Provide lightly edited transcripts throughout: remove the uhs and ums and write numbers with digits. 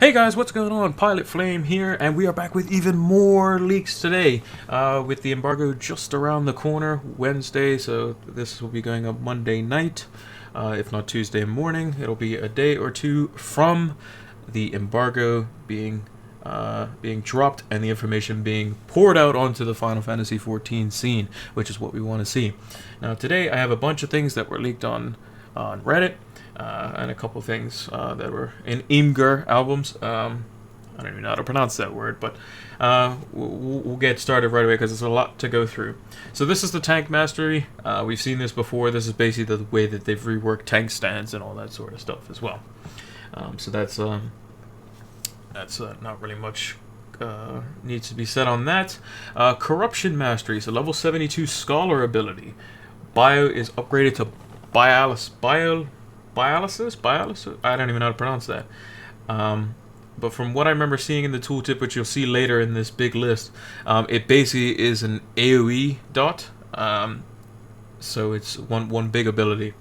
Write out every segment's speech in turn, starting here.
Hey guys, what's going on? Pilot Flame here, and we are back with even more leaks today. With the embargo just around the corner, Wednesday, so this will be going up Monday night, if not Tuesday morning. It'll be a day or two from the embargo being dropped and the information being poured out onto the Final Fantasy XIV scene, which is what we want to see. Now today I have a bunch of things that were leaked on Reddit. And a couple things that were in Imgur albums. I don't even know how to pronounce that word, but we'll get started right away because there's a lot to go through. So this is the tank mastery. We've seen this before. This is basically the way that they've reworked tank stands and all that sort of stuff as well. So that's not really much needs to be said on that. Corruption mastery. So level 72 scholar ability. Bio is upgraded to Biolysis? I don't even know how to pronounce that. But from what I remember seeing in the tooltip, which you'll see later in this big list, it basically is an AoE dot. So it's one big ability.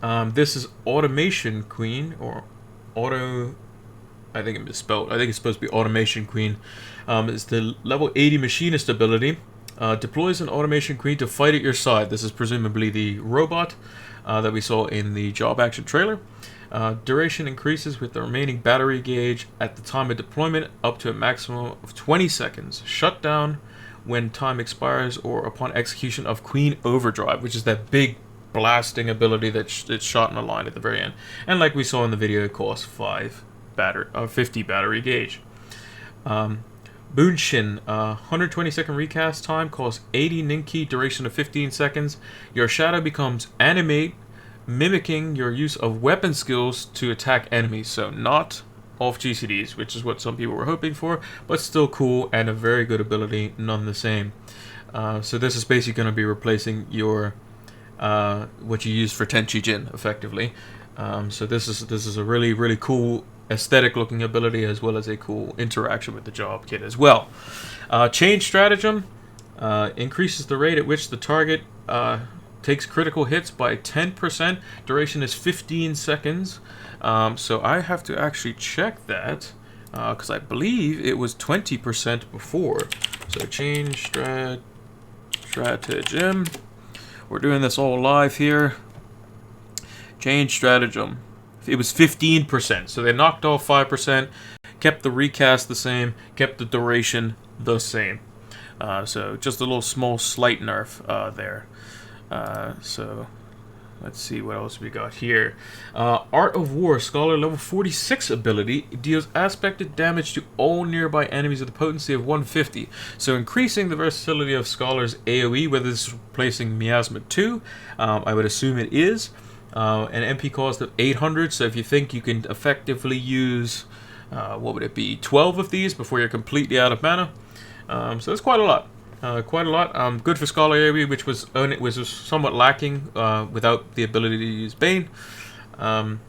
This is Automation Queen, or Auto... I think it misspelled. I think it's supposed to be Automation Queen. It's the level 80 Machinist ability. Deploys an Automation Queen to fight at your side. This is presumably the robot that we saw in the job action trailer. Duration increases with the remaining battery gauge at the time of deployment up to a maximum of 20 seconds. Shut down when time expires or upon execution of Queen Overdrive, which is that big blasting ability that it's shot in a line at the very end. And like we saw in the video, it costs 50 battery gauge. Bunshin, 120-second recast time, costs 80 Ninki, duration of 15 seconds. Your shadow becomes animate, mimicking your use of weapon skills to attack enemies. So not off GCDs, which is what some people were hoping for, but still cool and a very good ability none the same. So this is basically going to be replacing your what you use for Tenchi Jin, effectively. So this is a really cool aesthetic looking ability, as well as a cool interaction with the job kit as well. Change Stratagem increases the rate at which the target takes critical hits by 10%. Duration is 15 seconds. So I have to actually check that because I believe it was 20% before. So change Stratagem. We're doing this all live here. Change Stratagem. It was 15%, so they knocked off 5%, kept the recast the same, kept the duration the same. So just a little small slight nerf there. So let's see what else we got here. Art of War, Scholar level 46 ability, deals aspected damage to all nearby enemies with a potency of 150. So increasing the versatility of Scholar's AoE, whether this is replacing Miasma 2, I would assume it is. An MP cost of 800, so if you think you can effectively use, what would it be, 12 of these before you're completely out of mana. So that's quite a lot. Good for Scholar AoE, which was somewhat lacking without the ability to use Bane. And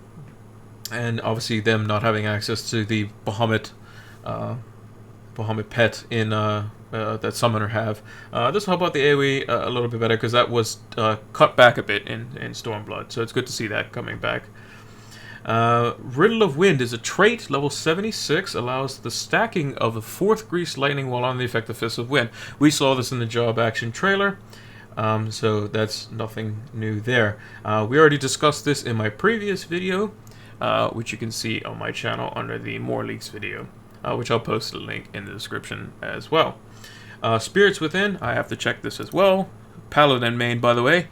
obviously them not having access to the Bahamut pet in that Summoner have. This will help out the AoE a little bit better, because that was cut back a bit in Stormblood, so it's good to see that coming back. Riddle of Wind is a trait, level 76, allows the stacking of the 4th Grease Lightning while on the effective Fist of Wind. We saw this in the job action trailer, so that's nothing new there. We already discussed this in my previous video, which you can see on my channel under the More Leaks video, which I'll post a link in the description as well. Spirits Within, I have to check this as well. Paladin main, by the way.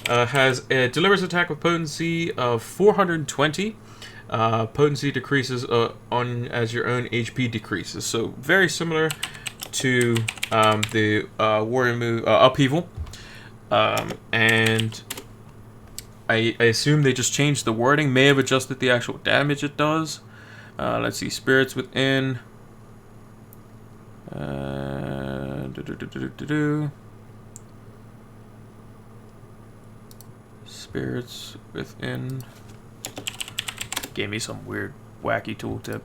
Delivers attack with potency of 420. Potency decreases as your own HP decreases. So very similar to the warrior move Upheaval. And I assume they just changed the wording. May have adjusted the actual damage it does. Let's see, Spirits Within. Spirits Within gave me some weird wacky tooltip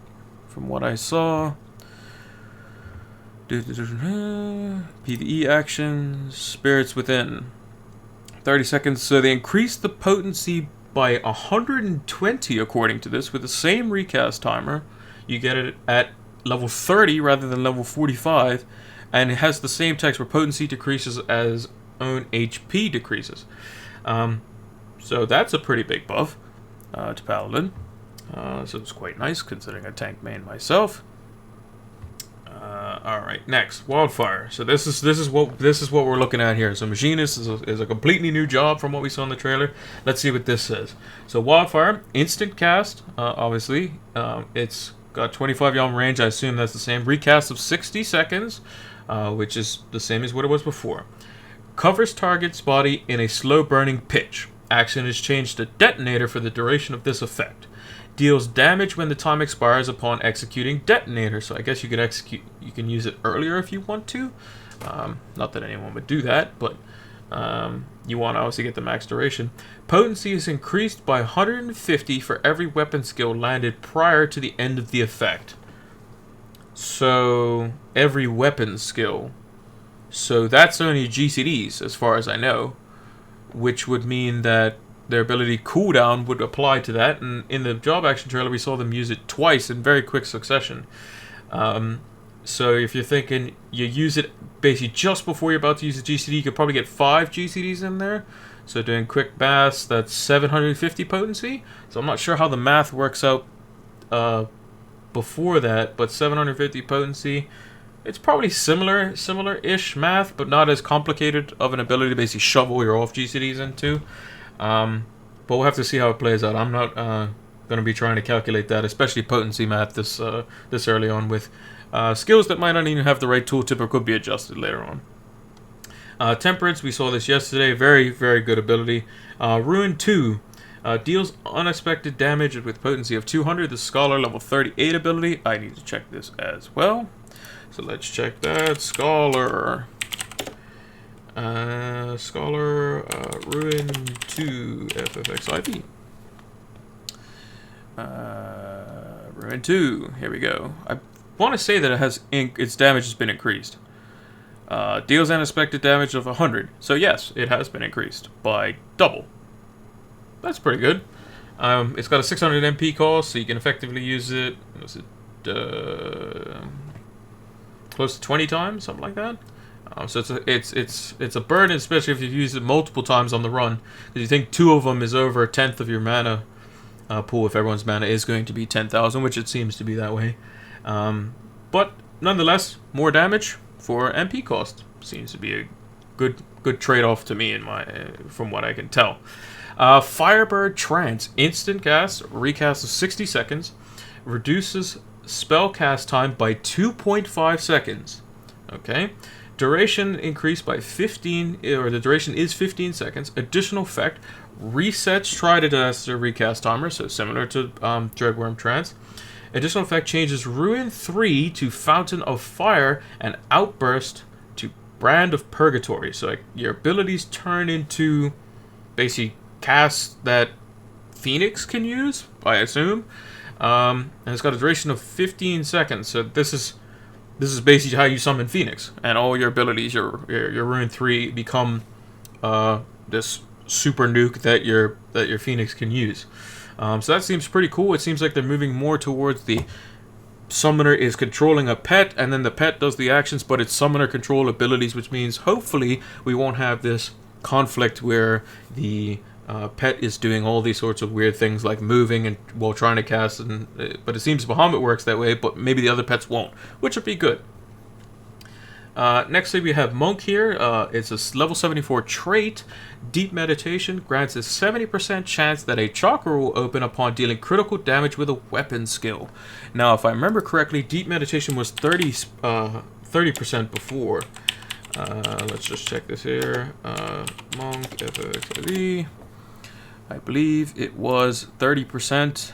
from what I saw. PvE actions, Spirits Within, 30 seconds. So they increase the potency by 120 according to this, with the same recast timer. You get it at level 30 rather than level 45, and it has the same text where potency decreases as own HP decreases. So that's a pretty big buff to Paladin. So it's quite nice considering a tank main myself. All right, next Wildfire. So this is what we're looking at here. So Machinist is a completely new job from what we saw in the trailer. Let's see what this says. So Wildfire, instant cast. Obviously, it's got 25 yalm range. I assume that's the same. Recast of 60 seconds, which is the same as what it was before. Covers target's body in a slow burning pitch. Action is changed to detonator for the duration of this effect. Deals damage when the time expires upon executing detonator. So I guess you can use it earlier if you want to. Not that anyone would do that, but you want to obviously get the max duration. Potency is increased by 150 for every weapon skill landed prior to the end of the effect. So every weapon skill. So that's only GCDs as far as I know, which would mean that their ability cooldown would apply to that, and in the job action trailer we saw them use it twice in very quick succession. So if you're thinking you use it basically just before you're about to use the GCD, you could probably get 5 GCDs in there. So doing quick bass, that's 750 potency. So I'm not sure how the math works out before that, but 750 potency, it's probably similar-ish math, but not as complicated of an ability to basically shovel your off GCDs into. But we'll have to see how it plays out. I'm not going to be trying to calculate that, especially potency math this early on with skills that might not even have the right tooltip or could be adjusted later on. Temperance, we saw this yesterday. Very, very good ability. Ruin 2 deals unexpected damage with potency of 200. The Scholar level 38 ability. I need to check this as well. So let's check that. Scholar. Ruin 2 Ffxiv. Ruin 2. Here we go. I want to say that its damage has been increased. Deals unexpected damage of 100. So yes, it has been increased by double. That's pretty good. It's got a 600 MP cost, so you can effectively use it. Was it close to 20 times, something like that? So it's a burden, especially if you use it multiple times on the run, because you think 2 of them is over a tenth of your mana pool if everyone's mana is going to be 10,000, which it seems to be that way. But nonetheless, more damage for MP cost seems to be a good trade-off to me from what I can tell. Firebird Trance, instant cast, recast of 60 seconds, reduces spell cast time by 2.5 seconds. Okay. Duration increased by 15, or the duration is 15 seconds. Additional effect, resets Tridisaster recast timer, so similar to Dreadworm Trance. Additional effect changes Ruin 3 to Fountain of Fire and Outburst to Brand of Purgatory. So like, your abilities turn into basically casts that Phoenix can use, I assume. And it's got a duration of 15 seconds, so this is basically how you summon Phoenix, and all your abilities, your Ruin 3, become this super nuke that your Phoenix can use. So that seems pretty cool. It seems like they're moving more towards the summoner is controlling a pet, and then the pet does the actions, but it's summoner control abilities, which means hopefully we won't have this conflict where the pet is doing all these sorts of weird things like moving and while trying to cast, but it seems Bahamut works that way, but maybe the other pets won't, which would be good. Next we have Monk here. It's a level 74 trait. Deep Meditation grants a 70% chance that a chakra will open upon dealing critical damage with a weapon skill. Now, if I remember correctly, Deep Meditation was 30% before. Let's just check this here. Monk Ffxiv. I believe it was 30%.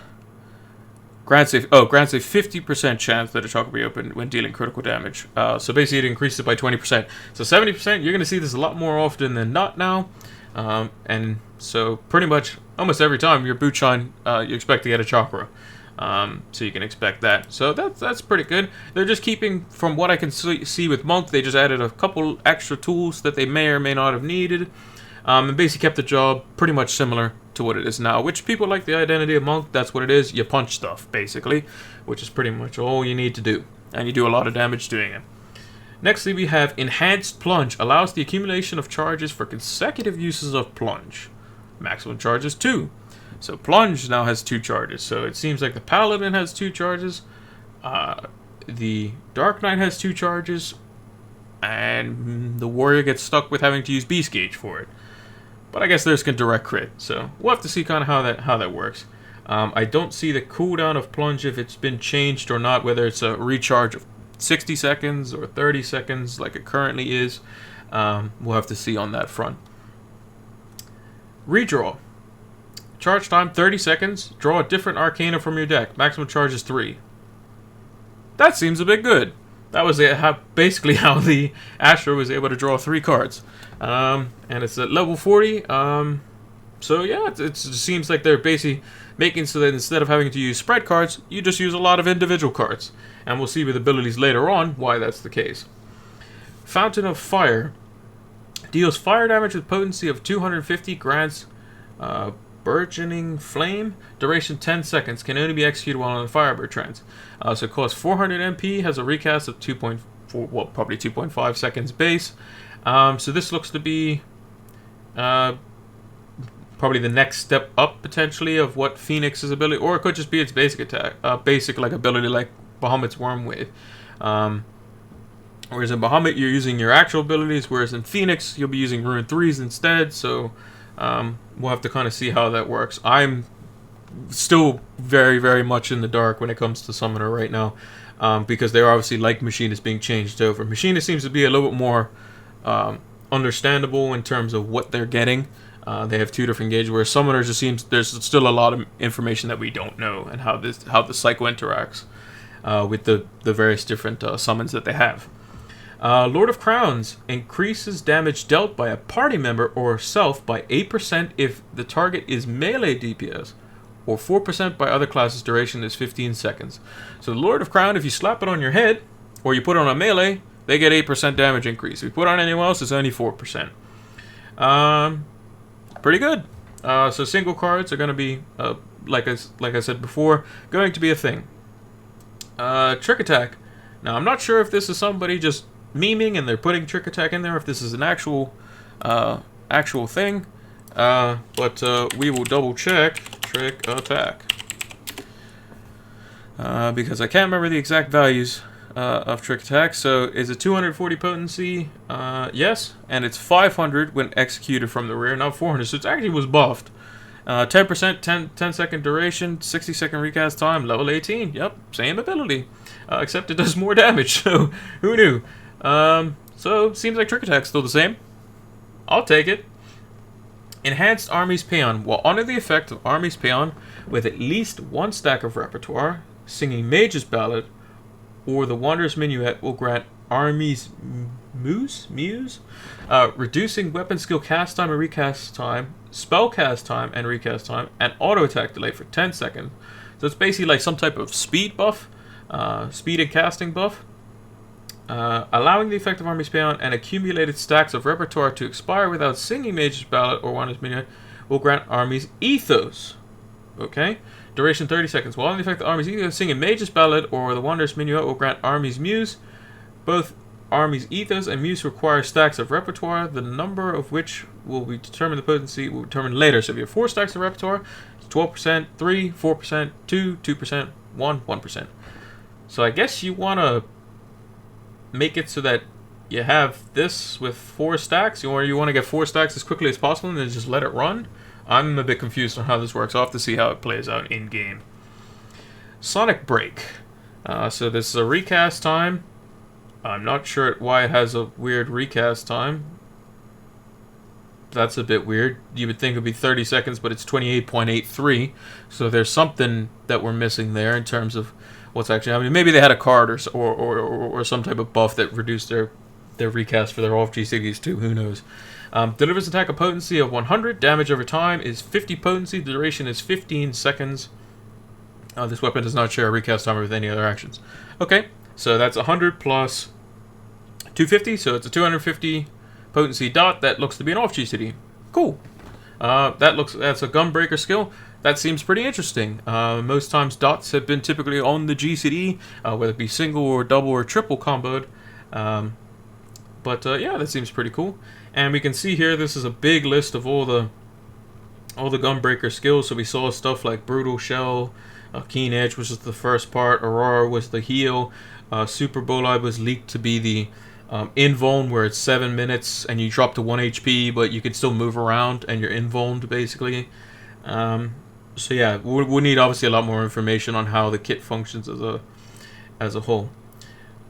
Grants a 50% chance that a chakra will be opened when dealing critical damage. So basically it increases it by 20%. So 70%, you're going to see this a lot more often than not now. And so pretty much almost every time your boot shine, you expect to get a chakra. So you can expect that. So that's pretty good. They're just keeping, from what I can see with Monk, they just added a couple extra tools that they may or may not have needed. And basically kept the job pretty much similar to what it is now, which people like the identity of monk. That's what it is. You punch stuff, basically, which is pretty much all you need to do. And you do a lot of damage doing it. Nextly, we have Enhanced Plunge. Allows the accumulation of charges for consecutive uses of Plunge. Maximum charge is 2. So Plunge now has 2 charges. So it seems like the Paladin has 2 charges. The Dark Knight has 2 charges. And the Warrior gets stuck with having to use Beast Gauge for it. But I guess there's a direct crit. So we'll have to see kind of how that works. I don't see the cooldown of Plunge if it's been changed or not. Whether it's a recharge of 60 seconds or 30 seconds like it currently is. We'll have to see on that front. Redraw. Charge time 30 seconds. Draw a different Arcana from your deck. Maximum charge is 3. That seems a bit good. That was basically how the Astro was able to draw 3 cards. And it's at level 40. So yeah, it seems like they're basically making so that instead of having to use spread cards, you just use a lot of individual cards. And we'll see with abilities later on why that's the case. Fountain of Fire. Deals fire damage with potency of 250, grants burgeoning flame. Duration 10 seconds. Can only be executed while on a Firebird trance. So it costs 400 MP. Has a recast of 2.4, well, probably 2.5 seconds base. So this looks to be probably the next step up potentially of what Phoenix's ability, or it could just be its basic attack, basic like ability like Bahamut's Wormwave. Whereas in Bahamut you're using your actual abilities, whereas in Phoenix you'll be using Rune 3s instead. So we'll have to kind of see how that works. I'm still very, very much in the dark when it comes to Summoner right now, because they're obviously like Machinist being changed over. Machinist seems to be a little bit more understandable in terms of what they're getting. They have 2 different gauges, whereas Summoner just seems there's still a lot of information that we don't know, and how the cycle interacts with the various different summons that they have. Lord of Crowns increases damage dealt by a party member or self by 8% if the target is melee DPS, or 4% by other classes. Duration is 15 seconds. So the Lord of Crown, if you slap it on your head, or you put it on a melee, they get 8% damage increase. If you put it on anyone else, it's only 4%. Pretty good. So single cards are going to be, like I said before, going to be a thing. Trick Attack. Now, I'm not sure if this is somebody just memeing and they're putting Trick Attack in there, if this is an actual thing. But we will double check Trick Attack. Because I can't remember the exact values of Trick Attack. So is it 240 potency? Yes. And it's 500 when executed from the rear, not 400. So it actually was buffed. 10%, 10 second duration, 60 second recast time, level 18. Yep, same ability. Except it does more damage. So who knew? So seems like Trick Attack's still the same. I'll take it. Enhanced Armies Pan. While under the effect of Armies Pan with at least 1 stack of repertoire, singing Mage's Ballad or the Wanderer's Minuet will grant Armies Muse? Reducing weapon skill cast time and recast time, spell cast time and recast time, and auto attack delay for 10 seconds. So it's basically like some type of speed buff, speed and casting buff. Allowing the effect of Armies Pan and accumulated stacks of repertoire to expire without singing Mage's Ballad or Wanderer's Minuet will grant Armies Ethos. Okay? Duration 30 seconds. While in the effect of Armies Ethos, singing Mage's Ballad or the Wanderer's Minuet will grant Armies Muse. Both Armies Ethos and Muse require stacks of repertoire, the number of which will be determined, the potency will be determined later. So if you have 4 stacks of repertoire, it's 12%, 3, 4%, 2, 2%, 1, 1%. So I guess you want to make it so that you have this with 4 stacks, or you want to get 4 stacks as quickly as possible and then just let it run. I'm a bit confused on how this works. I'll have to see how it plays out in game. Sonic Break. So this is a recast time. I'm not sure why it has a weird recast time. That's a bit weird. You would think it would be 30 seconds, but it's 28.83. So there's something that we're missing there in terms of what's actually happening. Maybe they had a card or some type of buff that reduced their recast for their off-G cities too. Who knows? Delivers attack a potency of 100. Damage over time is 50 potency. The duration is 15 seconds. This weapon does not share a recast timer with any other actions. Okay, so that's 100 plus 250. So it's a 250 potency dot that looks to be an off-G city. Cool. That's a Gunbreaker skill. That seems pretty interesting. Most times dots have been typically on the GCD, whether it be single or double or triple comboed. Yeah, that seems pretty cool. And we can see here, this is a big list of all the Gunbreaker skills. So we saw stuff like Brutal Shell, Keen Edge, which is the first part. Aurora was the heal. Super Bolide was leaked to be the invuln, where it's 7 minutes and you drop to 1 HP, but you can still move around and you're invulned basically. So yeah, we'll need obviously a lot more information on how the kit functions as a whole.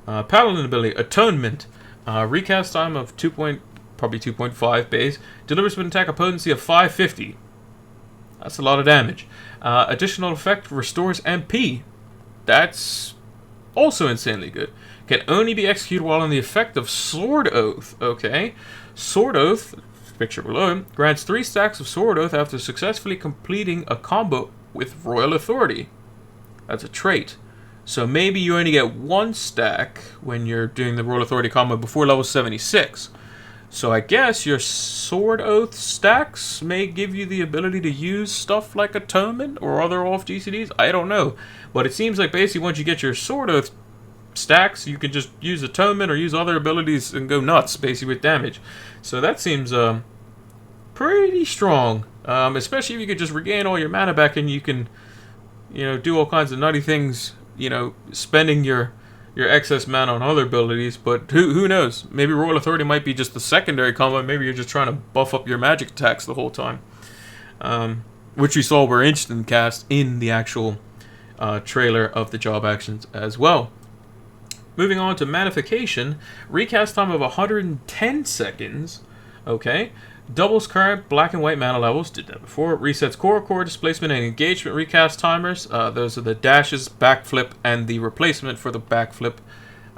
Paladin ability, Atonement. Recast time of probably 2.5 base. Delivers with an attack a potency of 550. That's a lot of damage. Additional effect, restores MP. That's also insanely good. Can only be executed while in the effect of Sword Oath. Okay. Sword Oath, picture below, grants 3 stacks of Sword Oath after successfully completing a combo with Royal Authority. That's a trait. So maybe you only get 1 stack when you're doing the Royal Authority combo before level 76. So I guess your Sword Oath stacks may give you the ability to use stuff like Atonement or other off GCDs. I don't know. But it seems like basically once you get your Sword Oath stacks, you can just use Atonement or use other abilities and go nuts basically with damage. So that seems pretty strong. Especially if you could just regain all your mana back and you can, do all kinds of nutty things, spending your excess mana on other abilities, but who knows? Maybe Royal Authority might be just the secondary combo. Maybe you're just trying to buff up your magic attacks the whole time. Which we saw were instant cast in the actual trailer of the job actions as well. Moving on to Magnification, recast time of 110 seconds. Okay. Doubles current black and white mana levels. Did that before. Resets core, displacement, and engagement recast timers. Those are the dashes, backflip, and the replacement for the backflip,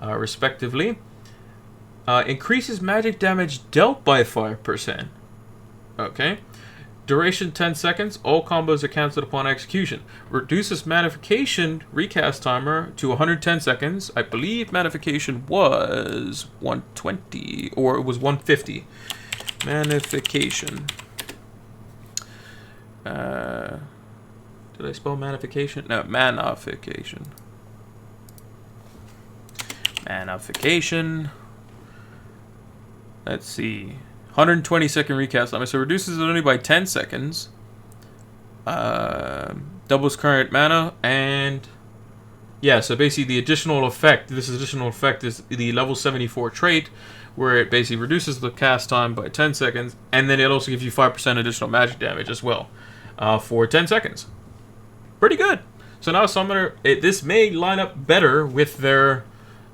respectively. Increases magic damage dealt by 5%. Okay. Duration 10 seconds. All combos are cancelled upon execution. Reduces Magnification recast timer to 110 seconds. I believe Magnification was 120, or it was 150. Magnification. Did I spell Magnification? No, Magnification. Magnification. Let's see. 120 second recast time. So reduces it only by 10 seconds. Doubles current mana. And yeah, so basically the additional effect, this additional effect is the level 74 trait, where it basically reduces the cast time by 10 seconds, and then it also gives you 5% additional magic damage as well for 10 seconds. Pretty good. So now Summoner, this may line up better with their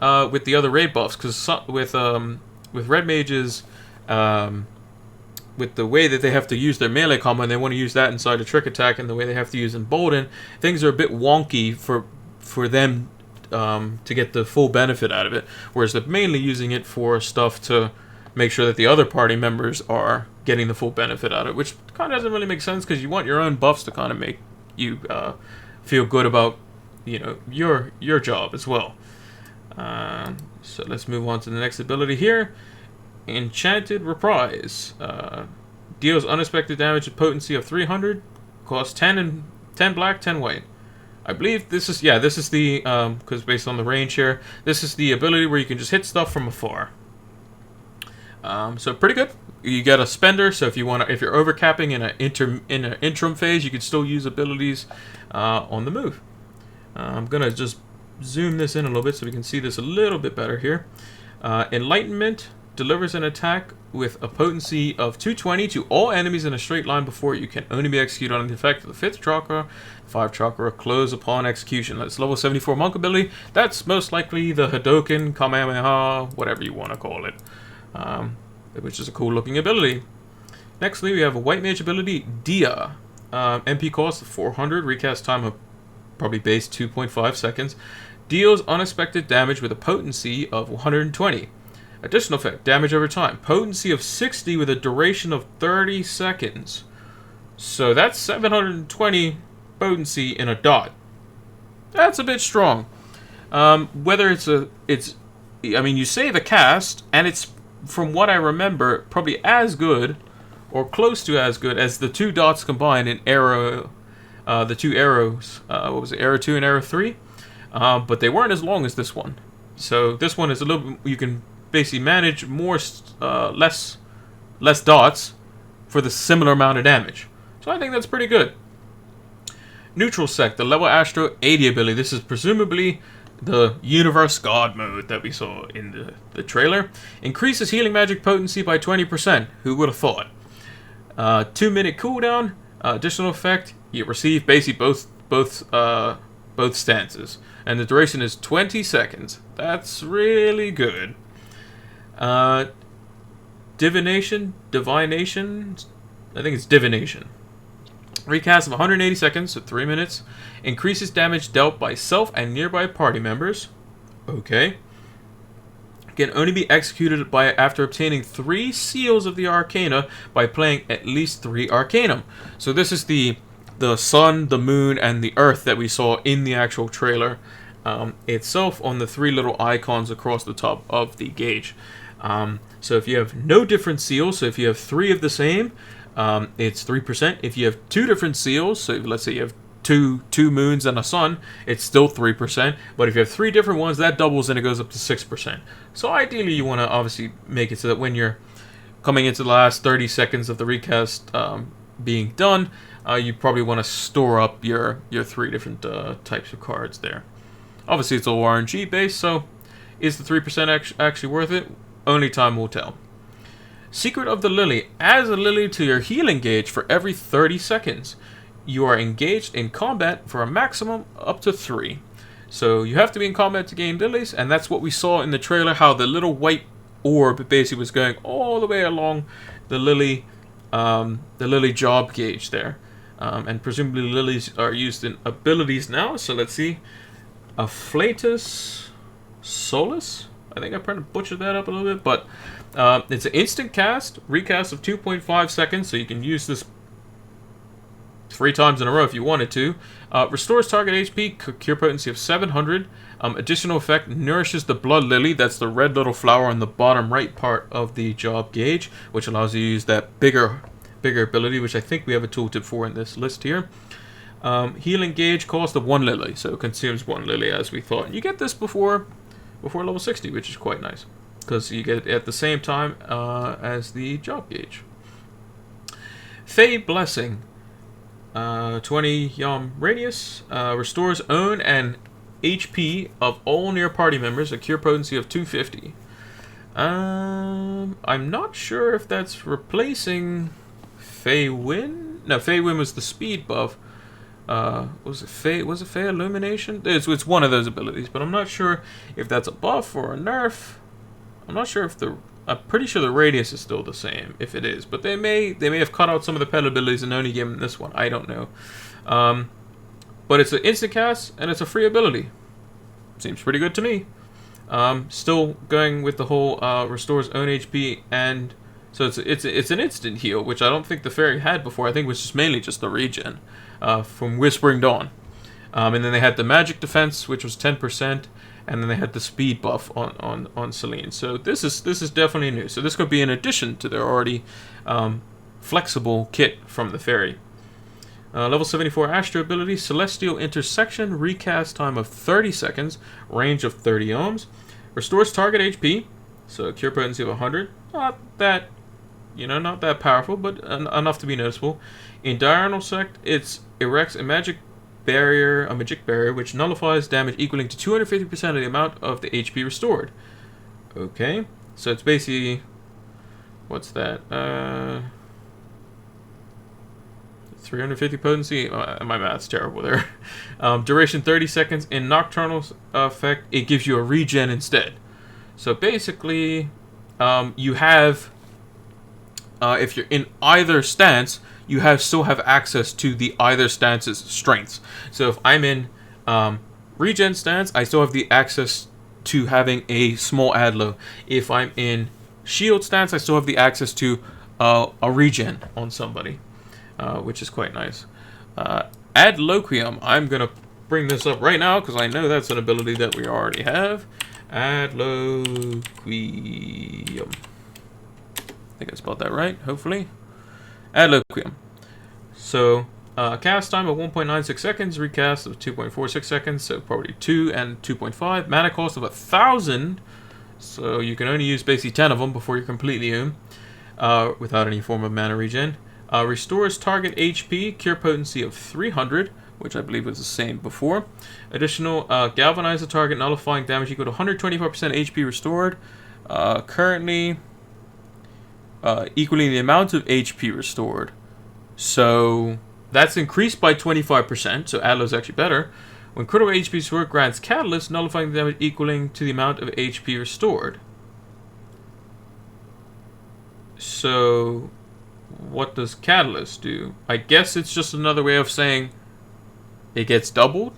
with the other raid buffs, because with Red Mages, with the way that they have to use their melee combo, and they want to use that inside a trick attack, and the way they have to use Embolden, things are a bit wonky for them to get the full benefit out of it, whereas they're mainly using it for stuff to make sure that the other party members are getting the full benefit out of it, which kind of doesn't really make sense, because you want your own buffs to kind of make you feel good about your job as well. So let's move on to the next ability here. Enchanted Reprise. Deals unexpected damage with potency of 300, costs 10 black, 10 white. I believe this is the, because based on the range here, this is the ability where you can just hit stuff from afar. So pretty good. You get a spender, so if you're overcapping in an interim phase, you can still use abilities on the move. I'm gonna just zoom this in a little bit so we can see this a little bit better here. Enlightenment delivers an attack with a potency of 220 to all enemies in a straight line before you. Can only be executed on the effect of the 5th chakra. 5 chakra close upon execution. That's level 74 monk ability. That's most likely the Hadoken, Kamehameha, whatever you want to call it, which is a cool looking ability. Nextly, we have a white mage ability, Dia. MP cost 400, recast time of probably base 2.5 seconds. Deals unexpected damage with a potency of 120. Additional effect, damage over time. Potency of 60 with a duration of 30 seconds. So that's 720 potency in a dot. That's a bit strong. Whether you save a cast, and it's, from what I remember, probably as good or close to as good as the 2 dots combined in arrow, the 2 arrows. What was it, arrow 2 and arrow 3? But they weren't as long as this one. So this one is a little bit, you can basically manage more, less dots for the similar amount of damage. So I think that's pretty good. Neutral Sect, the level Astro 80 ability. This is presumably the Universe God mode that we saw in the trailer. Increases healing magic potency by 20%. Who would have thought? 2-minute cooldown. Additional effect. You receive basically both stances. And the duration is 20 seconds. That's really good. Divination? I think it's Divination. Recast of 180 seconds, so 3 minutes. Increases damage dealt by self and nearby party members. Okay. Can only be executed after obtaining 3 seals of the Arcana by playing at least 3 Arcanum. So this is the sun, the moon, and the earth that we saw in the actual trailer itself on the 3 little icons across the top of the gauge. So if you have no different seals, so if you have 3 of the same, it's 3%. If you have 2 different seals, so let's say you have two moons and a sun, it's still 3%. But if you have 3 different ones, that doubles and it goes up to 6%. So ideally, you want to obviously make it so that when you're coming into the last 30 seconds of the recast being done, you probably want to store up your 3 different types of cards there. Obviously, it's all RNG based, so is the 3% actually worth it? Only time will tell. Secret of the Lily. Adds a Lily to your healing gauge for every 30 seconds. You are engaged in combat for a maximum up to 3. So you have to be in combat to gain lilies, and that's what we saw in the trailer, how the little white orb basically was going all the way along the lily job gauge there. And presumably lilies are used in abilities now, so let's see. Afflatus Solus? I think I probably butchered that up a little bit, but it's an instant cast, recast of 2.5 seconds, so you can use this 3 times in a row if you wanted to. Restores target HP, cure potency of 700. Additional effect, nourishes the blood lily. That's the red little flower on the bottom right part of the job gauge, which allows you to use that bigger ability, which I think we have a tooltip for in this list here. Healing gauge, cost of 1 lily, so it consumes 1 lily as we thought. You get this before level 60, which is quite nice, because you get it at the same time as the job gauge. Fey Blessing, 20 yam radius, restores own and HP of all near party members, a cure potency of 250. I'm not sure if that's replacing Fey Wind. No, Fey Wind was the speed buff. Was it Fey Illumination? It's one of those abilities, but I'm not sure if that's a buff or a nerf. I'm not sure if I'm pretty sure the radius is still the same, if it is. But they may have cut out some of the pet abilities and only given this one. I don't know. But it's an instant cast, and it's a free ability. Seems pretty good to me. Still going with the whole restores own HP, and so it's an instant heal, which I don't think the fairy had before. I think it was just mainly just the regen from Whispering Dawn. And then they had the magic defense, which was 10%. And then they had the speed buff on Selene. So this is definitely new. So this could be an addition to their already flexible kit from the fairy. Level 74 Astro ability, Celestial Intersection, recast time of 30 seconds, range of 30 ohms, restores target HP, so cure potency of 100. Not that powerful, but enough to be noticeable. In Diurnal Sect, it erects a magic barrier, which nullifies damage equaling to 250% of the amount of the HP restored. Okay, so it's basically, what's that? 350 potency. My math's terrible there. Duration 30 seconds. In Nocturnal effect, it gives you a regen instead. So basically, you have, if you're in either stance, you still have access to the either stance's strengths. So if I'm in regen stance, I still have the access to having a small adlo. If I'm in shield stance, I still have the access to a regen on somebody, which is quite nice. Adloquium. I'm going to bring this up right now because I know that's an ability that we already have. Adloquium. I think I spelled that right, hopefully. Qiyam. So, cast time of 1.96 seconds, recast of 2.46 seconds, so probably 2 and 2.5. Mana cost of 1,000, so you can only use basically 10 of them before you're completely without any form of mana regen. Restores target HP, cure potency of 300, which I believe was the same before. Additional, galvanize the target, nullifying damage equal to 125% HP restored. Currently, equaling the amount of HP restored. So, that's increased by 25%, so Adler's actually better. When critical HP restored grants Catalyst, nullifying damage equaling to the amount of HP restored. So, what does Catalyst do? I guess it's just another way of saying it gets doubled?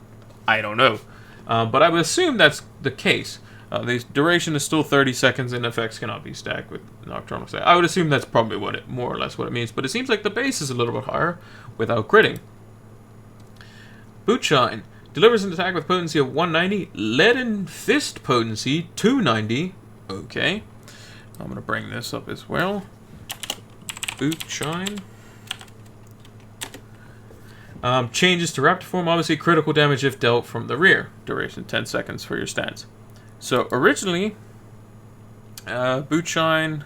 I don't know. But I would assume that's the case. The duration is still 30 seconds and effects cannot be stacked with Nocturnal State. I would assume that's probably more or less what it means. But it seems like the base is a little bit higher without critting. Bootshine. Delivers an attack with potency of 190. Leaden Fist potency 290. Okay. I'm going to bring this up as well. Bootshine. Changes to Raptor form. Obviously critical damage if dealt from the rear. Duration 10 seconds for your stance. So originally, Bootshine,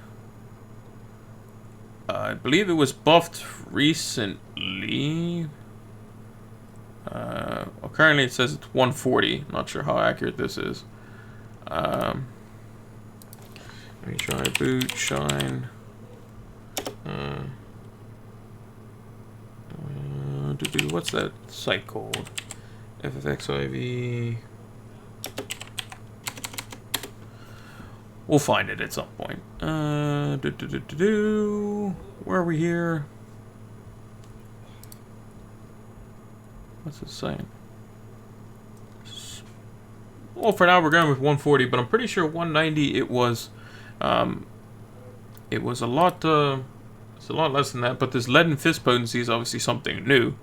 I believe it was buffed recently. Well, currently it says it's 140. Not sure how accurate this is. Let me try Bootshine. What's that site called? Ffxiv. We'll find it at some point. Where are we here? What's it saying? Well, for now we're going with 140, but I'm pretty sure 190. It was a lot. It's a lot less than that. But this Leaden Fist potency is obviously something new.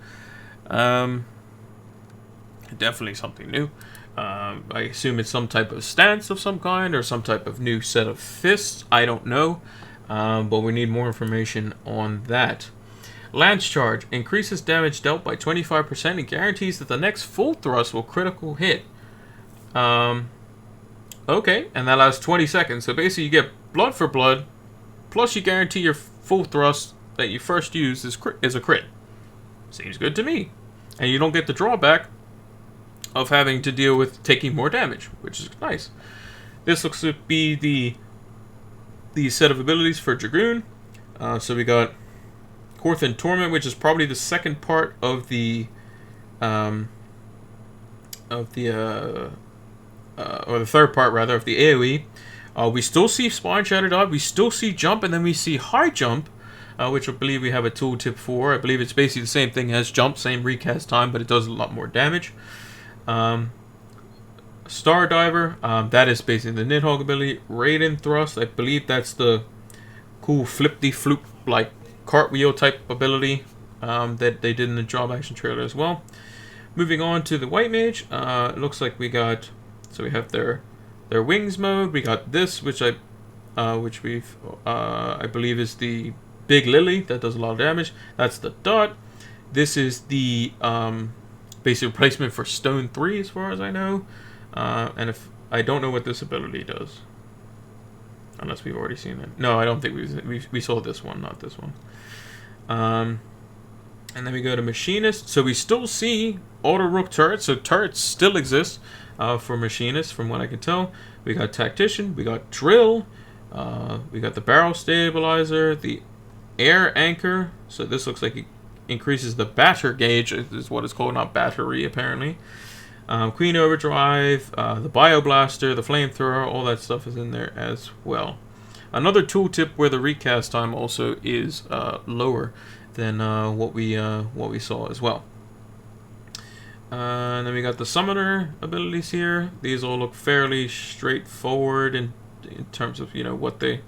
Definitely something new. I assume it's some type of stance of some kind or some type of new set of fists. I don't know, but we need more information on that. Lance Charge increases damage dealt by 25% and guarantees that the next full thrust will critical hit. Okay, and that lasts 20 seconds. So basically you get blood for blood, plus you guarantee your full thrust that you first use is a crit. Seems good to me. And you don't get the drawback of having to deal with taking more damage, which is nice. This looks to be the set of abilities for Dragoon. So we got Korthan Torment, which is probably the second part of the or the third part rather of the AoE. We still see Spine Shatter Dive, we still see Jump, and then we see High Jump, which I believe we have a tooltip for. I believe it's basically the same thing as Jump, same recast time, but it does a lot more damage. Star Diver, that is basically the Nidhogg ability. Raiden Thrust, I believe that's the cool flip-de-floop like cartwheel type ability that they did in the job action trailer as well. Moving on to the White Mage, it looks like we got, so we have their wings mode. We got this, which I believe is the Big Lily that does a lot of damage. That's the dot. This is the basic replacement for Stone 3 as far as I know. And if I don't know what this ability does, unless we've already seen it. No, I don't think we saw this one, not this one. And then we go to Machinist. So we still see Auto Rook turrets. So turrets still exist for Machinist, from what I can tell. We got Tactician, we got Drill, we got the Barrel Stabilizer, the Air Anchor. So this looks like it increases the batter gauge, is what it's called, not battery apparently. Queen Overdrive, the Bioblaster, the Flamethrower, all that stuff is in there as well. Another tooltip where the recast time also is lower than what we saw as well. And then we got the Summoner abilities here. These all look fairly straightforward in terms of what they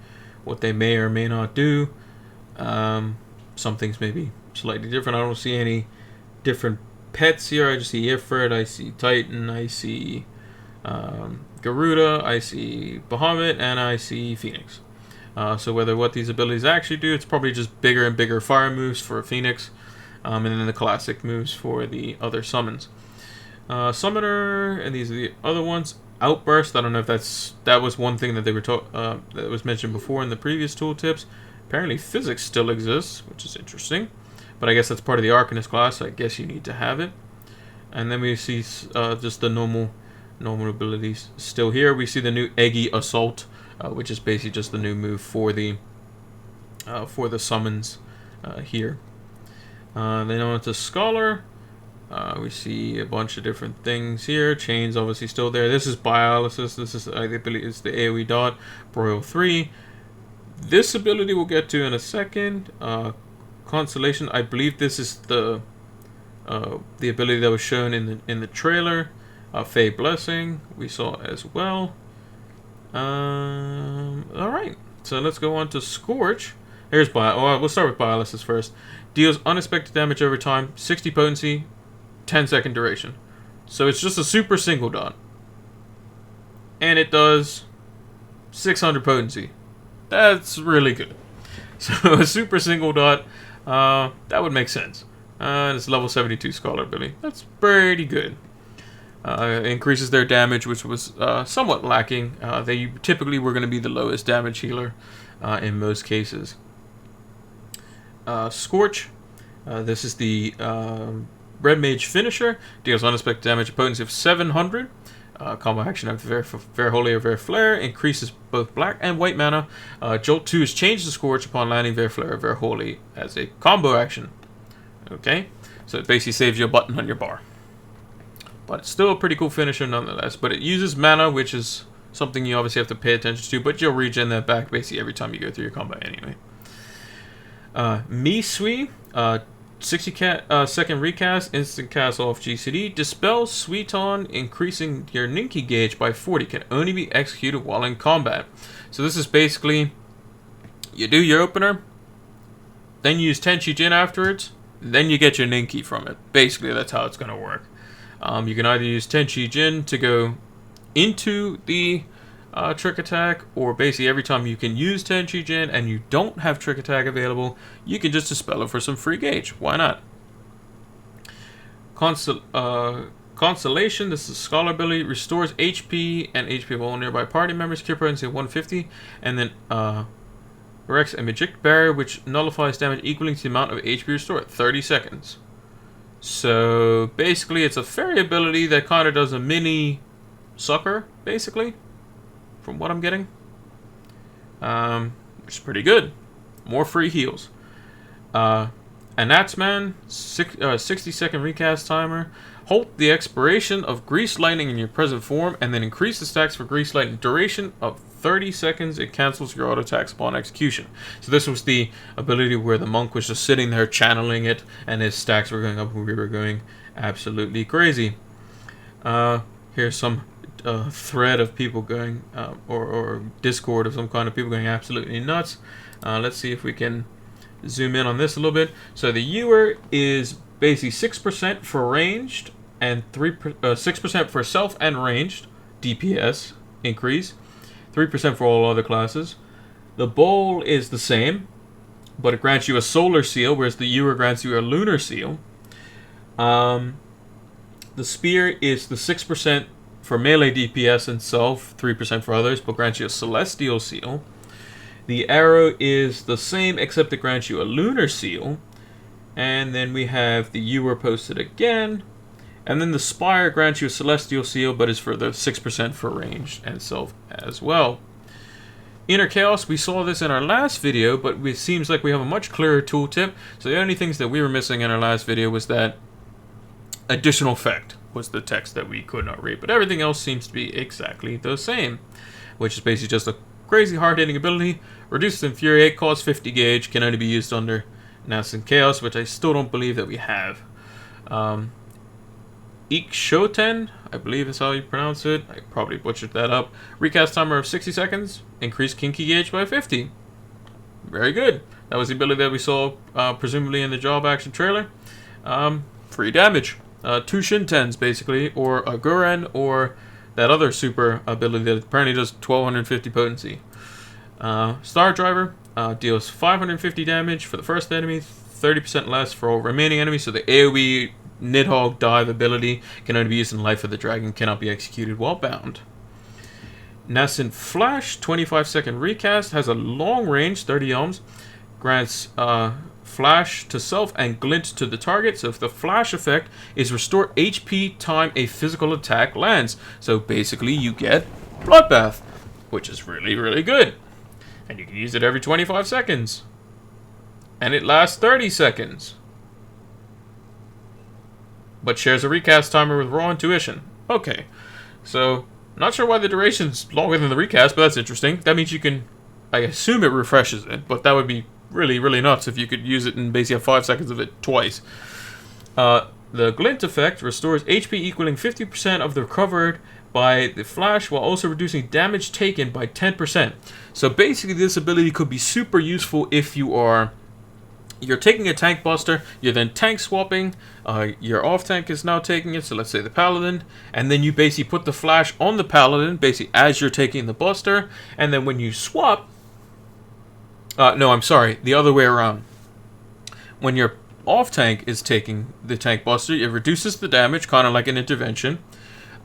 may or may not do. Some things may be slightly different. I don't see any different pets here. I just see Ifrit, I see Titan, I see Garuda, I see Bahamut, and I see Phoenix. So whether what these abilities actually do, it's probably just bigger and bigger fire moves for Phoenix, and then the classic moves for the other summons. Summoner, and these are the other ones. Outburst. I don't know if that was one thing that they were that was mentioned before in the previous tooltips. Apparently, physics still exists, which is interesting. But I guess that's part of the Arcanist class, so I guess you need to have it. And then we see just the normal abilities still here. We see the new Eggy Assault, which is basically just the new move for the summons here. Then on to Scholar. We see a bunch of different things here. Chains obviously still there. This is Biolysis. This is I believe it's the AoE dot. Broil 3. This ability we'll get to in a second. Constellation. I believe this is the ability that was shown in the trailer. Fey Blessing we saw as well. All right. So let's go on to Scorch. Here's we'll start with Biolysis first. Deals unexpected damage over time. 60 potency. 10-second duration. So it's just a super single dot. And it does 600 potency. That's really good. So a super single dot, that would make sense. And it's level 72 Scholar ability. That's pretty good. Increases their damage, which was somewhat lacking. They typically were going to be the lowest damage healer in most cases. Scorch. This is the Red Mage finisher. Deals unexpected damage, a potency of 700. Combo action of Ver Holy or Ver Flare. Increases both black and white mana. Jolt 2 is changed to Scorch upon landing Ver Flare or Ver Holy as a combo action. Okay, so it basically saves you a button on your bar. But it's still a pretty cool finisher nonetheless. But it uses mana, which is something you obviously have to pay attention to. But you'll regen that back basically every time you go through your combat anyway. Misui. 60-second recast, instant cast off GCD. Dispel Suiton, increasing your Ninki gauge by 40. Can only be executed while in combat. So this is basically, you do your opener, then you use Tenchi Jin afterwards, then you get your Ninki from it. Basically, that's how it's going to work. You can either use Tenchi Jin to go into the trick attack, or basically every time you can use Tenchi Jin and you don't have trick attack available, you can just dispel it for some free gauge. Why not? Constellation, this is Scholar ability, restores HP and HP of all nearby party members, cure potency of 150, and then erects a magic barrier which nullifies damage equaling to the amount of HP restored, 30 seconds. So basically it's a fairy ability that kind of does a mini sucker, basically. From what I'm getting, which is pretty good. More free heals. Anatsman, 60-second recast timer. Halt the expiration of Grease Lightning in your present form, and then increase the stacks for Grease Lightning duration of 30 seconds. It cancels your auto attacks upon execution. So this was the ability where the monk was just sitting there channeling it, and his stacks were going up, and we were going absolutely crazy. Here's some thread of people going, or Discord of some kind of people going absolutely nuts. Let's see if we can zoom in on this a little bit. So the Ewer is basically 6% for ranged and 6% for self and ranged DPS increase, 3% for all other classes. The Bowl is the same, but it grants you a solar seal, whereas the Ewer grants you a lunar seal. The Spear is the 6% for melee DPS and self, 3% for others, but grants you a celestial seal. The Arrow is the same, except it grants you a lunar seal. And then we have the Ewer posted again. And then the Spire grants you a celestial seal, but is for the 6% for range and self as well. Inner Chaos, we saw this in our last video, but it seems like we have a much clearer tooltip. So the only things that we were missing in our last video was that additional effect was the text that we could not read. But everything else seems to be exactly the same, which is basically just a crazy hard-hitting ability. Reduces Infuriate, costs 50 gauge, can only be used under Nascent Chaos, which I still don't believe that we have. Ffxiv, I believe is how you pronounce it. I probably butchered that up. Recast timer of 60 seconds. Increased Kinky gauge by 50. Very good. That was the ability that we saw presumably in the job action trailer. Free damage. 2 Shintens basically, or a Guren, or that other super ability that apparently does 1250 potency. Star Driver deals 550 damage for the first enemy, 30% less for all remaining enemies. So the AoE Nidhogg dive ability can only be used in Life of the Dragon, cannot be executed while bound. Nascent Flash, 25-second recast, has a long range, 30 ohms, grants flash to self and glint to the target. So if the flash effect is restore HP time a physical attack lands. So basically you get Bloodbath, which is really, really good. And you can use it every 25 seconds. And it lasts 30 seconds. But shares a recast timer with Raw Intuition. Okay, so not sure why the duration's longer than the recast, but that's interesting. That means you can, I assume it refreshes it, but that would be really, really nuts if you could use it and basically have 5 seconds of it twice. The glint effect restores HP equaling 50% of the recovered by the flash while also reducing damage taken by 10%. So basically this ability could be super useful if you're taking a tank buster, you're then tank swapping, your off tank is now taking it, so let's say the Paladin, and then you basically put the flash on the Paladin basically as you're taking the buster, and then when you swap, no, I'm sorry, the other way around. When your off tank is taking the tank buster, it reduces the damage, kind of like an intervention,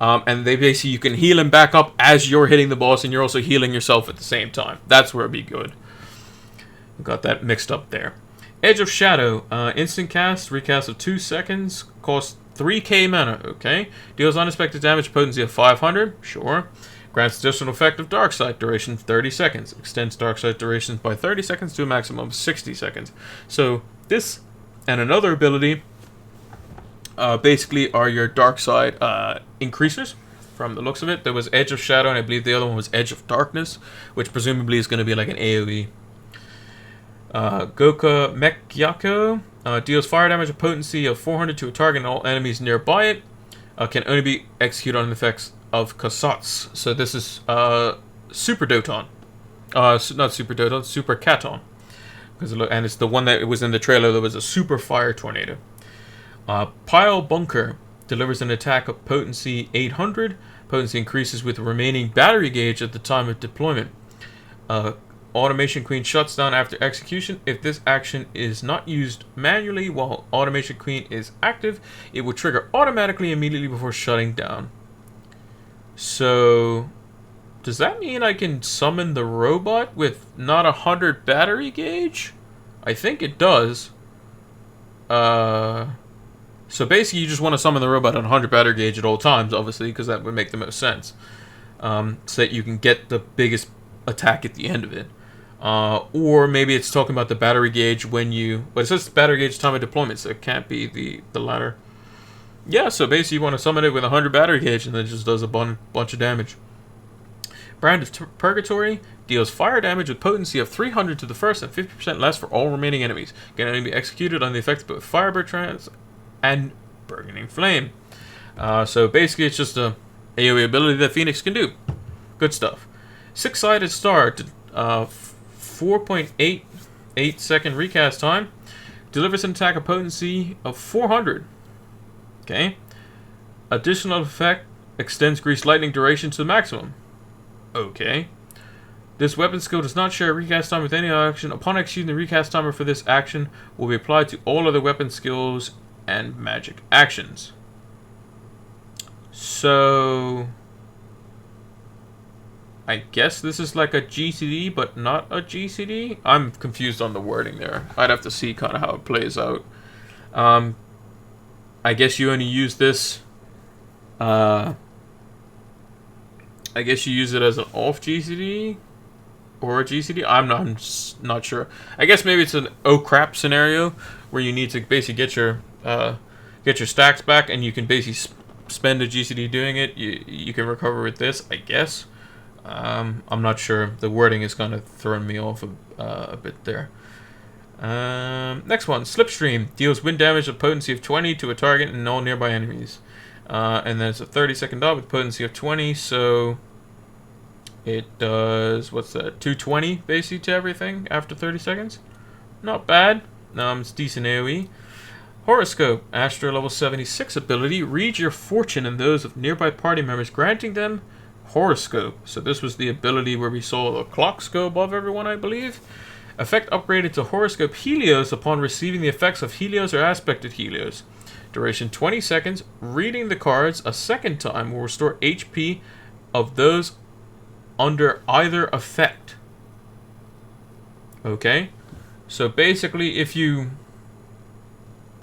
and they basically, you can heal him back up as you're hitting the boss, and you're also healing yourself at the same time. That's where it'd be good. Got that mixed up there. Edge of Shadow, instant cast, recast of 2 seconds, costs 3k mana, okay. Deals unexpected damage, potency of 500, sure. Grants additional effect of Dark Sight, duration 30 seconds. Extends Dark Sight durations by 30 seconds to a maximum of 60 seconds. So this and another ability basically are your Dark Side increasers. From the looks of it, there was Edge of Shadow, and I believe the other one was Edge of Darkness, which presumably is going to be like an AoE. Goka Mekyako deals fire damage of potency of 400 to a target and all enemies nearby it. Can only be executed on the effects of Kasats. So this is Super Doton. Not Super Doton, Super Katon. And it's the one that was in the trailer that was a super fire tornado. Pile Bunker delivers an attack of potency 800. Potency increases with the remaining battery gauge at the time of deployment. Automation Queen shuts down after execution. If this action is not used manually while Automation Queen is active, it will trigger automatically immediately before shutting down. So, does that mean I can summon the robot with not 100 battery gauge? I think it does. So basically you just want to summon the robot at 100 battery gauge at all times, obviously, because that would make the most sense. So that you can get the biggest attack at the end of it. Or maybe it's talking about the battery gauge when you... But it says battery gauge time of deployment, so it can't be the latter. Yeah, so basically you want to summon it with 100 battery gauge and then it just does a bunch of damage. Brand of Purgatory deals fire damage with potency of 300 to the first and 50% less for all remaining enemies. Can only be executed on the effects of both Firebird Trance and Burning Flame. So basically it's just a AoE ability that Phoenix can do. Good stuff. Six-Sided Star... 4.88 second recast time. Delivers an attack of potency of 400. Okay. Additional effect extends Grease Lightning duration to the maximum. Okay. This weapon skill does not share a recast time with any other action. Upon executing the recast timer for this action will be applied to all other weapon skills and magic actions. So... I guess this is like a GCD, but not a GCD? I'm confused on the wording there. I'd have to see kind of how it plays out. I guess you only use this... I guess you use it as an off GCD? Or a GCD? I'm not sure. I guess maybe it's an oh crap scenario, where you need to basically get your stacks back, and you can basically spend a GCD doing it. You can recover with this, I guess. I'm not sure. The wording is kind of throwing me off a bit there. Next one, Slipstream deals wind damage of potency of 20 to a target and all nearby enemies. And then it's a 30-second dot with potency of 20, so it does, what's that, 220 basically to everything after 30 seconds. Not bad. It's decent AoE. Horoscope, Astro level 76 ability, read your fortune and those of nearby party members, granting them Horoscope. So this was the ability where we saw the clocks go above everyone, I believe. Effect upgraded to Horoscope Helios upon receiving the effects of Helios or aspected Helios. Duration 20 seconds. Reading the cards a second time will restore HP of those under either effect. Okay? So basically, if you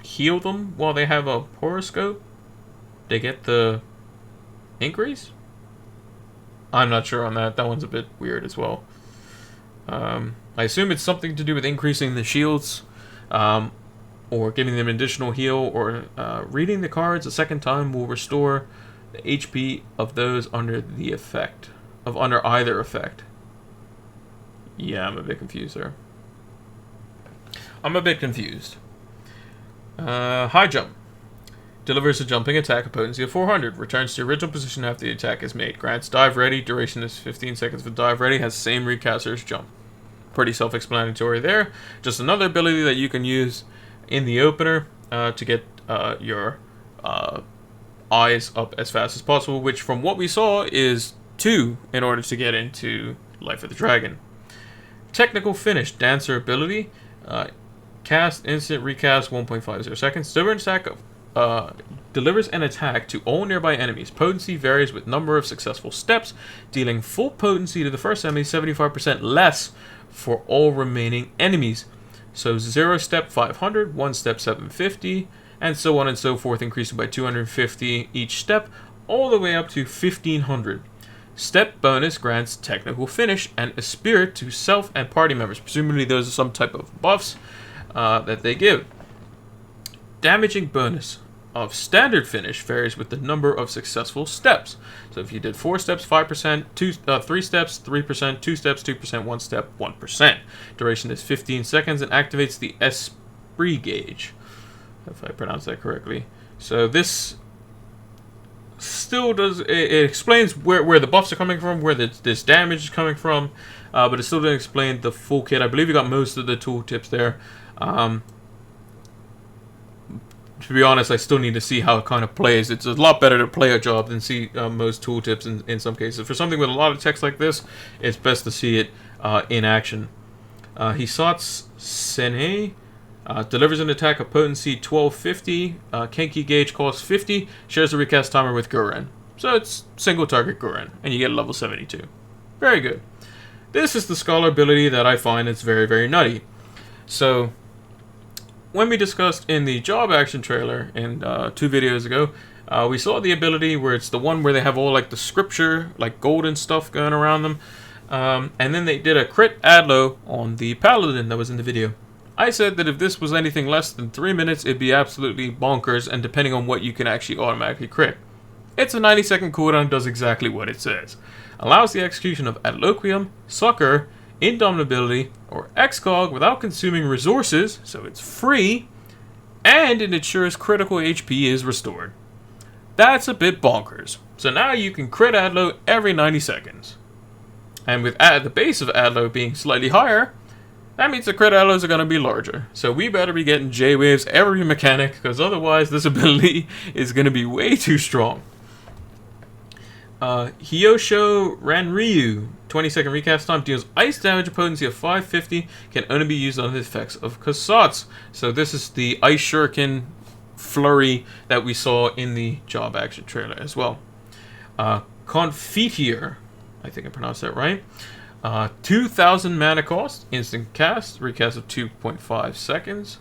heal them while they have a horoscope, they get the increase? I'm not sure on that. That one's a bit weird as well. I assume it's something to do with increasing the shields, or giving them additional heal, or reading the cards a second time will restore the HP of those under the effect, under either effect. Yeah, I'm a bit confused there. High jump. Delivers a jumping attack, a potency of 400. Returns to your original position after the attack is made. Grants dive ready. Duration is 15 seconds for dive ready. Has same recaster as jump. Pretty self-explanatory there. Just another ability that you can use in the opener to get your eyes up as fast as possible, which from what we saw is 2 in order to get into Life of the Dragon. Technical finish. Dancer ability. Cast instant recast 1.50 seconds. Delivers an attack to all nearby enemies. Potency varies with number of successful steps, dealing full potency to the first enemy, 75% less for all remaining enemies. So 0 step 500, 1 step 750, and so on and so forth, increasing by 250 each step, all the way up to 1500. Step bonus grants technical finish and a spirit to self and party members. Presumably those are some type of buffs that they give. Damaging bonus of standard finish varies with the number of successful steps. So if you did 4 steps, 5%, 3 steps, 3%, 2 steps, 2%, 1 step, 1%. Duration is 15 seconds and activates the Esprit gauge, if I pronounce that correctly. So this still does, it explains where the buffs are coming from, where this damage is coming from, but it still doesn't explain the full kit. I believe you got most of the tooltips there. To be honest, I still need to see how it kind of plays. It's a lot better to play a job than see most tooltips in some cases. For something with a lot of text like this, it's best to see it in action. Hisat's Sene delivers an attack of potency 1250. Kenki gauge costs 50. Shares the recast timer with Guren. So it's single target Guren, and you get level 72. Very good. This is the scholar ability that I find is very, very nutty. So when we discussed in the job action trailer in 2 videos ago, we saw the ability where it's the one where they have all like the scripture, like golden stuff going around them. And then they did a crit adlo on the Paladin that was in the video. I said that if this was anything less than 3 minutes, it'd be absolutely bonkers, and depending on what you can actually automatically crit. It's a 90-second cooldown, does exactly what it says. Allows the execution of Adloquium, Succor, Indomitability, or Excog without consuming resources, so it's free, and it ensures critical HP is restored. That's a bit bonkers. So now you can crit Adlo every 90 seconds. And with the base of Adlo being slightly higher, that means the crit Adlos are going to be larger. So we better be getting J-Waves every mechanic, because otherwise this ability is going to be way too strong. Hyosho Ranryu, 20-second recast time, deals ice damage, a potency of 550, can only be used on the effects of Kasatsu. So this is the Ice Shuriken flurry that we saw in the job action trailer as well. Confiteor, I think I pronounced that right. 2,000 mana cost, instant cast, recast of 2.5 seconds.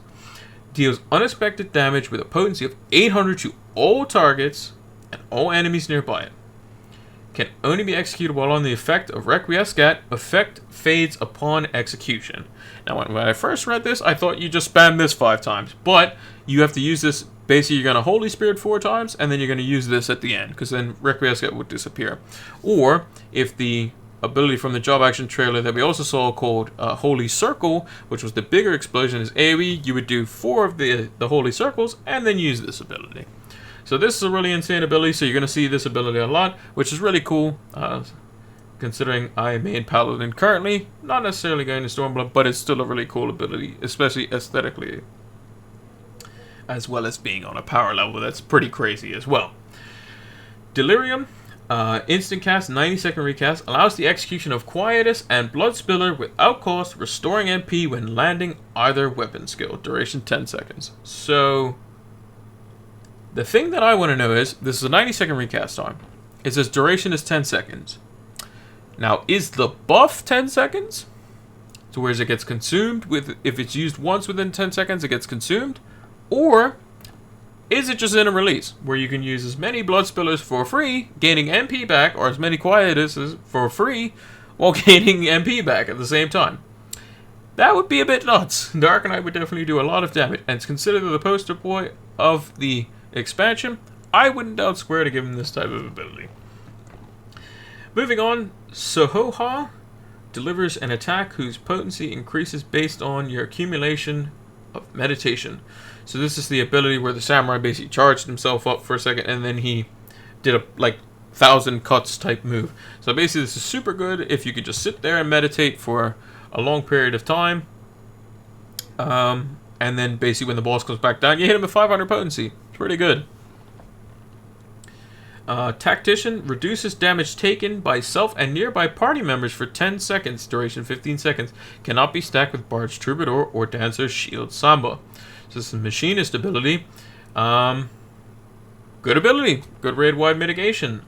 Deals unexpected damage with a potency of 800 to all targets and all enemies nearby it. Can only be executed while on the effect of Requiescat. Effect fades upon execution. Now, when I first read this, I thought you just spam this 5 times. But you have to use this. Basically, you're going to Holy Spirit 4 times, and then you're going to use this at the end, because then Requiescat would disappear. Or, if the ability from the job action trailer that we also saw called Holy Circle, which was the bigger explosion, is AoE, you would do 4 of the Holy Circles, and then use this ability. So this is a really insane ability, so you're going to see this ability a lot, which is really cool, considering I made Paladin currently. Not necessarily going to Stormblood, but it's still a really cool ability, especially aesthetically, as well as being on a power level that's pretty crazy as well. Delirium. Instant cast, 90-second recast, allows the execution of Quietus and Bloodspiller without cost, restoring MP when landing either weapon skill. Duration 10 seconds. So, the thing that I want to know is, this is a 90-second recast time. It says duration is 10 seconds. Now, is the buff 10 seconds? So whereas it gets consumed, if it's used once within 10 seconds, it gets consumed? Or is it just in a release, where you can use as many Blood Spillers for free, gaining MP back, or as many Quietuses for free, while gaining MP back at the same time? That would be a bit nuts. Dark Knight would definitely do a lot of damage, and it's considered the poster boy of the expansion. I wouldn't doubt Square to give him this type of ability. Moving on, Sohoha delivers an attack whose potency increases based on your accumulation of meditation. So this is the ability where the samurai basically charged himself up for a second and then he did a 1,000 cuts type move. So basically this is super good if you could just sit there and meditate for a long period of time. And then basically when the boss comes back down, you hit him with 500 potency. It's pretty good. Tactician reduces damage taken by self and nearby party members for 10 seconds, duration 15 seconds. Cannot be stacked with Bard's Troubadour or Dancer's Shield Samba. So this is Machinist ability. Good ability. Good raid-wide mitigation.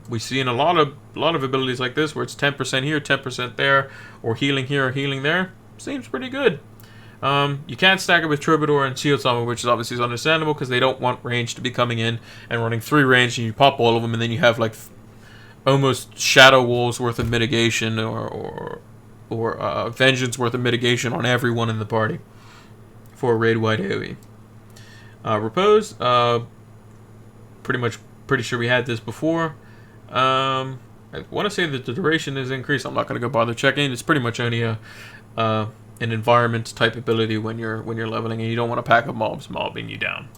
We see in a lot of abilities like this where it's 10% here, 10% there, or healing here or healing there. Seems pretty good. You can't stack it with Troubadour and Shield Samba, which is obviously understandable because they don't want range to be coming in and running 3 range, and you pop all of them, and then you have almost Shadow Wolves worth of mitigation or Vengeance worth of mitigation on everyone in the party for a raid-wide AoE. Repose, pretty sure we had this before. I want to say that the duration is increased. I'm not going to go bother checking. It's pretty much only an environment type ability when you're leveling and you don't want to pack up mobs mobbing you down.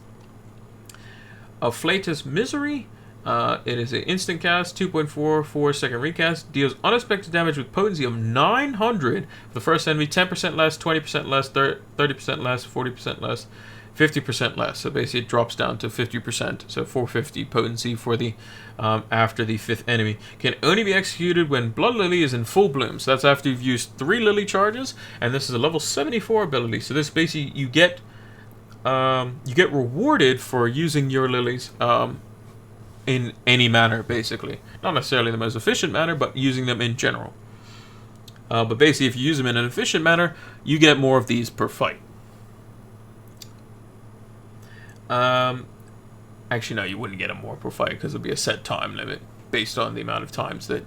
Afflatus Misery. It is an instant cast, 2.44 second recast. Deals unexpected damage with potency of 900 for the first enemy, 10% less, 20% less, 30% less, 40% less, 50% less. So basically it drops down to 50%. So 450 potency for the after the 5th enemy. Can only be executed when Blood Lily is in full bloom. So that's after you've used 3 Lily charges, and this is a level 74 ability. So this basically you get rewarded for using your lilies in any manner, basically. Not necessarily the most efficient manner, but using them in general. But basically if you use them in an efficient manner, you get more of these per fight. Actually, no, you wouldn't get them more per fight because it'll be a set time limit based on the amount of times that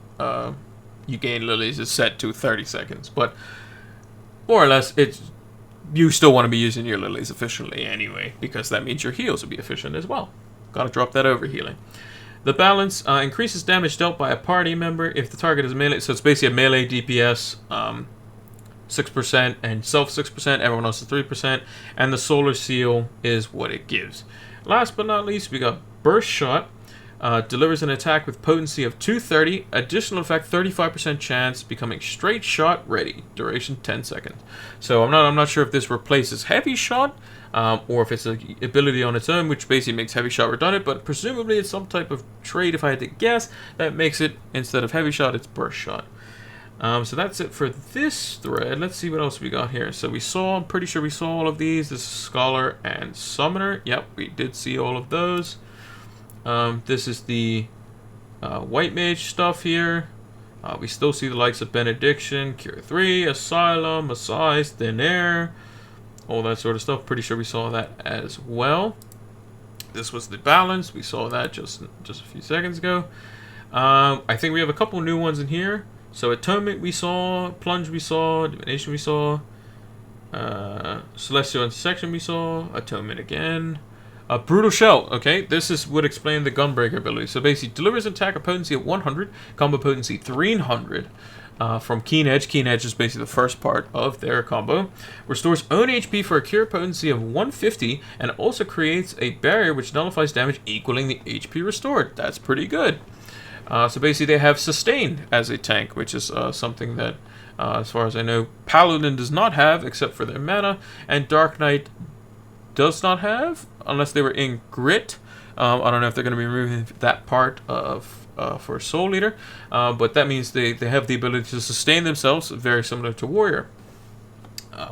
you gain lilies is set to 30 seconds. But more or less, you still want to be using your lilies efficiently anyway, because that means your heals will be efficient as well. Gotta drop that over healing. The balance increases damage dealt by a party member if the target is melee. So it's basically a melee DPS. 6% and self 6%, everyone else is 3%, and the solar seal is what it gives. Last but not least, we got Burst Shot. Delivers an attack with potency of 230, additional effect 35% chance, becoming straight shot ready. Duration 10 seconds. So I'm not sure if this replaces Heavy Shot or if it's an ability on its own, which basically makes Heavy Shot redundant, but presumably it's some type of trait, if I had to guess, that makes it, instead of Heavy Shot, it's Burst Shot. So that's it for this thread. Let's see what else we got here. So I'm pretty sure we saw all of these. This is Scholar and Summoner. Yep, we did see all of those. This is the White Mage stuff here. We still see the likes of Benediction, Cure 3, Asylum, Assize, Thin Air, all that sort of stuff. Pretty sure we saw that as well. This was the balance. We saw that just a few seconds ago. I think we have a couple new ones in here. So Atonement we saw, Plunge we saw, Divination we saw, Celestial Intersection we saw, Atonement again. Brutal Shell, okay, this would explain the Gunbreaker ability. So basically, delivers an attack of potency at 100, combo potency 300 from Keen Edge. Keen Edge is basically the first part of their combo. Restores own HP for a cure potency of 150, and also creates a barrier which nullifies damage equaling the HP restored. That's pretty good. So basically they have Sustain as a tank, which is something that, as far as I know, Paladin does not have, except for their mana, and Dark Knight does not have, unless they were in Grit. I don't know if they're going to be removing that part of for Soul Eater, but that means they have the ability to sustain themselves, very similar to Warrior.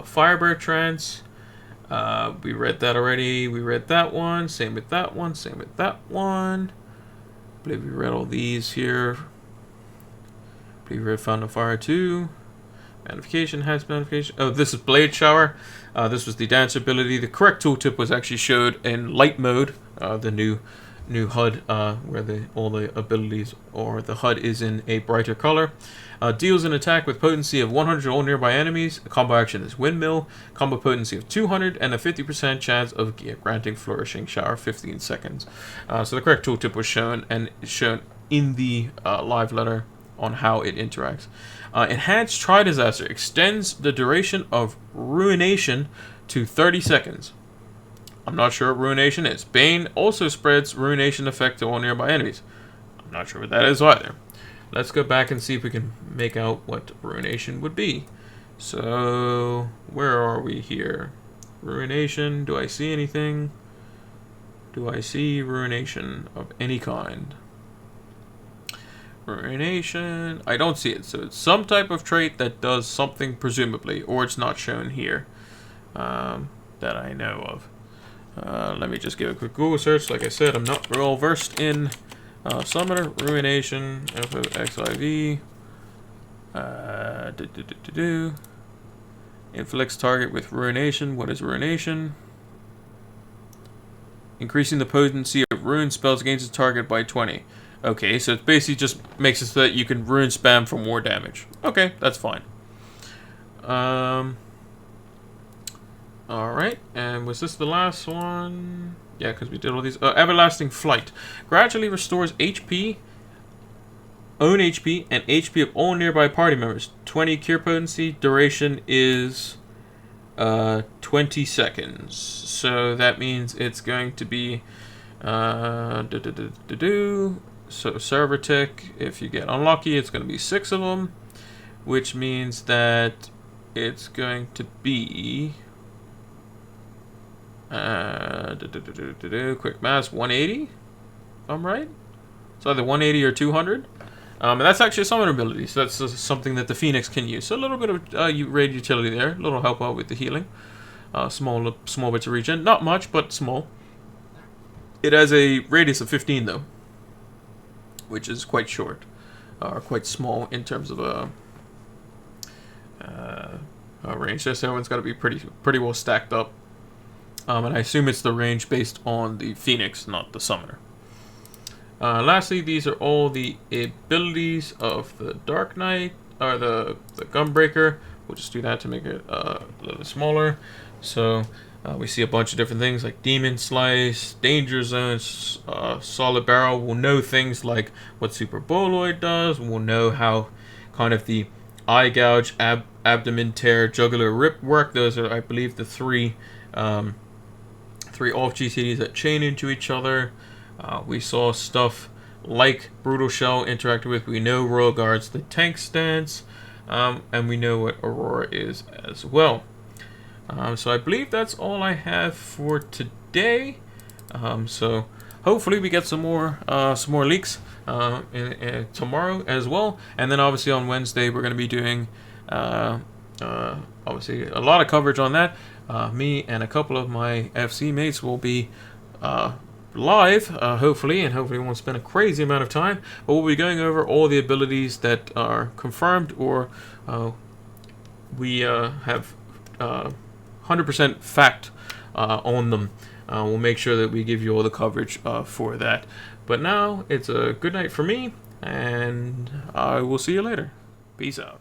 Firebird Trance. We read that already. We read that one. Same with that one. Same with that one. I believe we read all these here. I believe we read Fountain of Fire 2. Magnification, Enhanced Magnification. Oh, this is Blade Shower. This was the dance ability. The correct tooltip was actually showed in light mode, the new HUD, where all the abilities or the HUD is in a brighter color. Deals an attack with potency of 100 to all nearby enemies. The combo action is Windmill. Combo potency of 200 and a 50% chance of granting Flourishing Shower 15 seconds. So the correct tooltip was shown, and it's shown in the live letter on how it interacts. Enhanced Tri-Disaster extends the duration of Ruination to 30 seconds. I'm not sure what Ruination is. Bane also spreads Ruination effect to all nearby enemies. I'm not sure what that is either. Let's go back and see if we can make out what Ruination would be. So, where are we here? Ruination, do I see anything? Do I see Ruination of any kind? Ruination, I don't see it. So it's some type of trait that does something presumably, or it's not shown here that I know of. Let me just give a quick Google search. Like I said, I'm not real versed in Summoner. Ruination, Ffxiv. Inflicts target with Ruination. What is Ruination? Increasing the potency of Ruin spells against its target by 20. Okay, so it basically just makes it so that you can Ruin spam for more damage. Okay, that's fine. Alright, and was this the last one? Yeah, because we did all these. Everlasting Flight. Gradually restores HP, own HP, and HP of all nearby party members. 20 cure potency. Duration is 20 seconds. So that means it's going to be so server tick, if you get unlucky, it's going to be 6 of them, which means that it's going to be quick math, 180, if I'm right. It's either 180 or 200. And that's actually a summon ability, so that's something that the Phoenix can use. So a little bit of raid utility there, a little help out with the healing. Small bits of regen, not much, but small. It has a radius of 15 though, which is quite short, or quite small in terms of a range. So everyone's got to be pretty well stacked up. And I assume it's the range based on the Phoenix, not the Summoner. Lastly, these are all the abilities of the Dark Knight, or the Gunbreaker. We'll just do that to make it a little smaller. So we see a bunch of different things like Demon Slice, Danger Zones, Solid Barrel. We'll know things like what Super Boloid does. We'll know how kind of the Eye Gouge, Abdomen Tear, Jugular Rip work. Those are, I believe, the three off GCDs that chain into each other. We saw stuff like Brutal Shell interacted with. We know Royal Guard's the tank stance, and we know what Aurora is as well. So I believe that's all I have for today. So hopefully we get some more leaks tomorrow as well, and then obviously on Wednesday we're going to be doing obviously a lot of coverage on that. Me and a couple of my FC mates will be live, hopefully, and hopefully we won't spend a crazy amount of time, but we'll be going over all the abilities that are confirmed or we have 100% fact on them. We'll make sure that we give you all the coverage for that. But now it's a good night for me, and I will see you later. Peace out.